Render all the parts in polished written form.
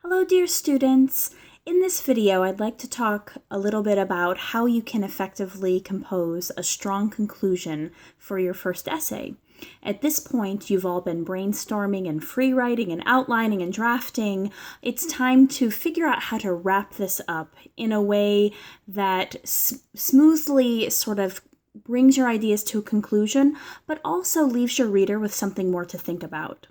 Hello, dear students. In this video, I'd like to talk a little bit about how you can effectively compose a strong conclusion for your first essay. At this point, you've all been brainstorming and free writing and outlining and drafting. It's time to figure out how to wrap this up in a way that smoothly sort of brings your ideas to a conclusion, but also leaves your reader with something more to think about.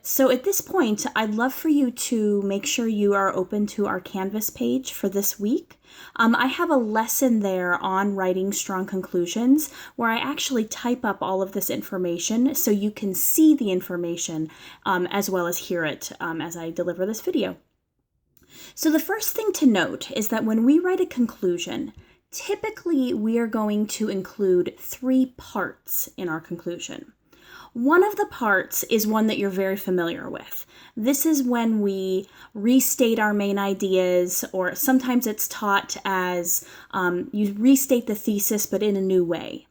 So at this point, I'd love for you to make sure you are open to our Canvas page for this week. I have a lesson there on writing strong conclusions where I actually type up all of this information so you can see the information as well as hear it as I deliver this video. So the first thing to note is that when we write a conclusion, typically we are going to include 3 parts in our conclusion. One of the parts is one that you're very familiar with. This is when we restate our main ideas, or sometimes it's taught as you restate the thesis but in a new way.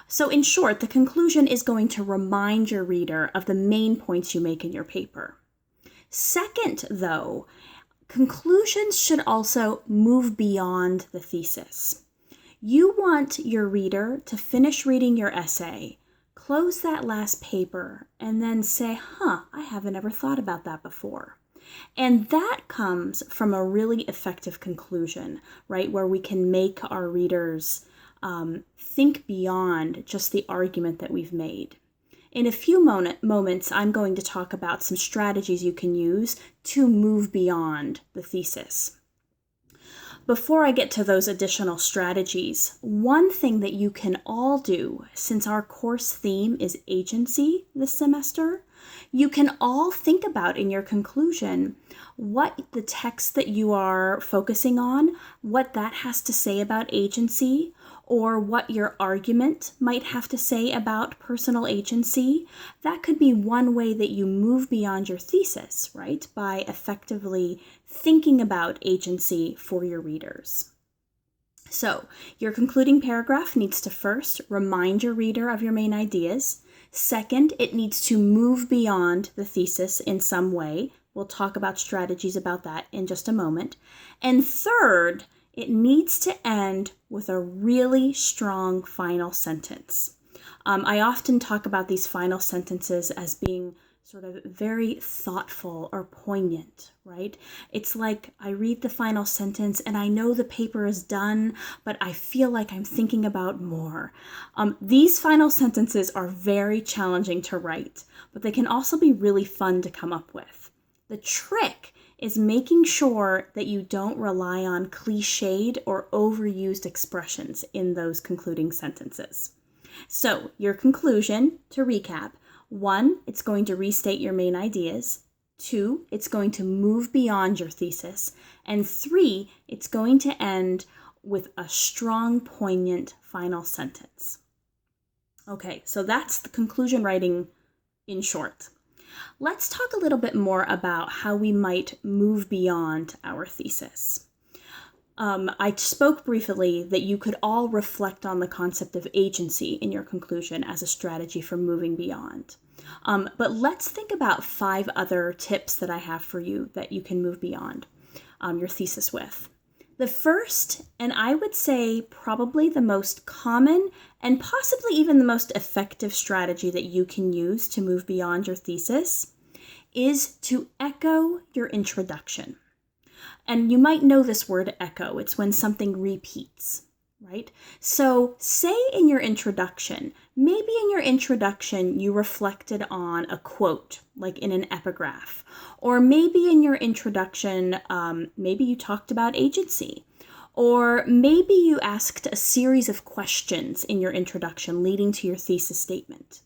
So in short, the conclusion is going to remind your reader of the main points you make in your paper. Second, though, conclusions should also move beyond the thesis. You want your reader to finish reading your essay, close that last paper, and then say, I haven't ever thought about that before. And that comes from a really effective conclusion, right, where we can make our readers think beyond just the argument that we've made. In a few moments, I'm going to talk about some strategies you can use to move beyond the thesis. Before I get to those additional strategies, one thing that you can all do, since our course theme is agency this semester, you can all think about in your conclusion what the text that you are focusing on, what that has to say about agency, or what your argument might have to say about personal agency. That could be one way that you move beyond your thesis, right? By effectively thinking about agency for your readers. So, your concluding paragraph needs to first remind your reader of your main ideas. Second, it needs to move beyond the thesis in some way. We'll talk about strategies about that in just a moment. And third, it needs to end with a really strong final sentence. I often talk about these final sentences as being sort of very thoughtful or poignant, right? It's like I read the final sentence and I know the paper is done, but I feel like I'm thinking about more. These final sentences are very challenging to write, but they can also be really fun to come up with. The trick is making sure that you don't rely on cliched or overused expressions in those concluding sentences. So, your conclusion, to recap: 1, it's going to restate your main ideas. 2, it's going to move beyond your thesis. And 3, it's going to end with a strong, poignant final sentence. Okay, so that's the conclusion writing in short. Let's talk a little bit more about how we might move beyond our thesis. I spoke briefly that you could all reflect on the concept of agency in your conclusion as a strategy for moving beyond. But let's think about 5 other tips that I have for you that you can move beyond your thesis with. The first, and I would say probably the most common and possibly even the most effective strategy that you can use to move beyond your thesis, is to echo your introduction. And you might know this word echo. It's when something repeats, right? So say in your introduction, maybe in your introduction you reflected on a quote, like in an epigraph. Or maybe in your introduction, maybe you talked about agency. Or maybe you asked a series of questions in your introduction leading to your thesis statement.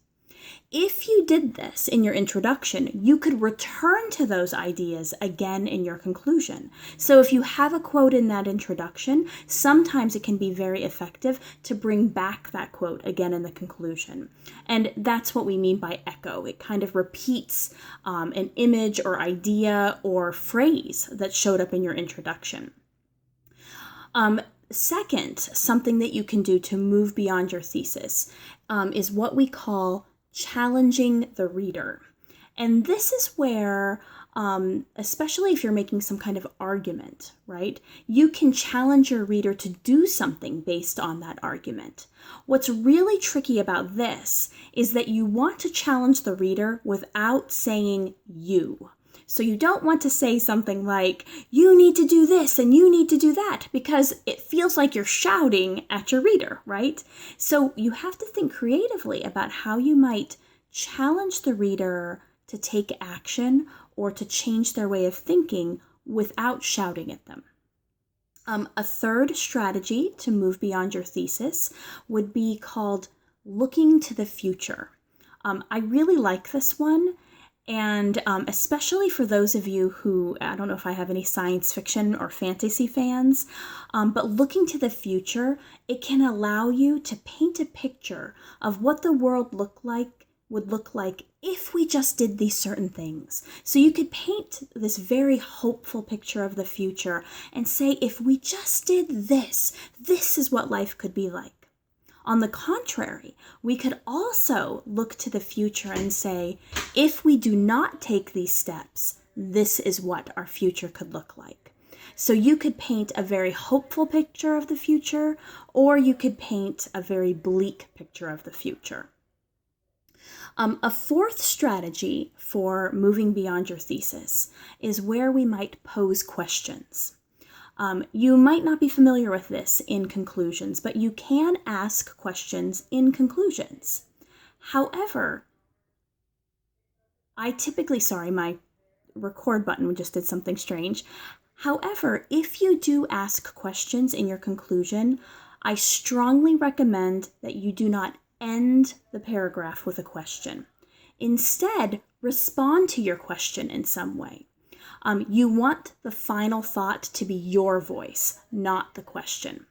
If you did this in your introduction, you could return to those ideas again in your conclusion. So if you have a quote in that introduction, sometimes it can be very effective to bring back that quote again in the conclusion. And that's what we mean by echo. It kind of repeats an image or idea or phrase that showed up in your introduction. Second, something that you can do to move beyond your thesis is what we call challenging the reader. And this is where especially if you're making some kind of argument, right? You can challenge your reader to do something based on that argument. What's really tricky about this is that you want to challenge the reader without saying you. So you don't want to say something like, you need to do this and you need to do that, because it feels like you're shouting at your reader, right? So you have to think creatively about how you might challenge the reader to take action or to change their way of thinking without shouting at them. A third strategy to move beyond your thesis would be called looking to the future. I really like this one. And especially for those of you who, I don't know if I have any science fiction or fantasy fans, but looking to the future, it can allow you to paint a picture of what the world would look like if we just did these certain things. So you could paint this very hopeful picture of the future and say, if we just did this, this is what life could be like. On the contrary, we could also look to the future and say, if we do not take these steps, this is what our future could look like. So you could paint a very hopeful picture of the future, or you could paint a very bleak picture of the future. A fourth strategy for moving beyond your thesis is where we might pose questions. You might not be familiar with this in conclusions, but you can ask questions in conclusions. However, my record button just did something strange. However, if you do ask questions in your conclusion, I strongly recommend that you do not end the paragraph with a question. Instead, respond to your question in some way. You want the final thought to be your voice, not the question.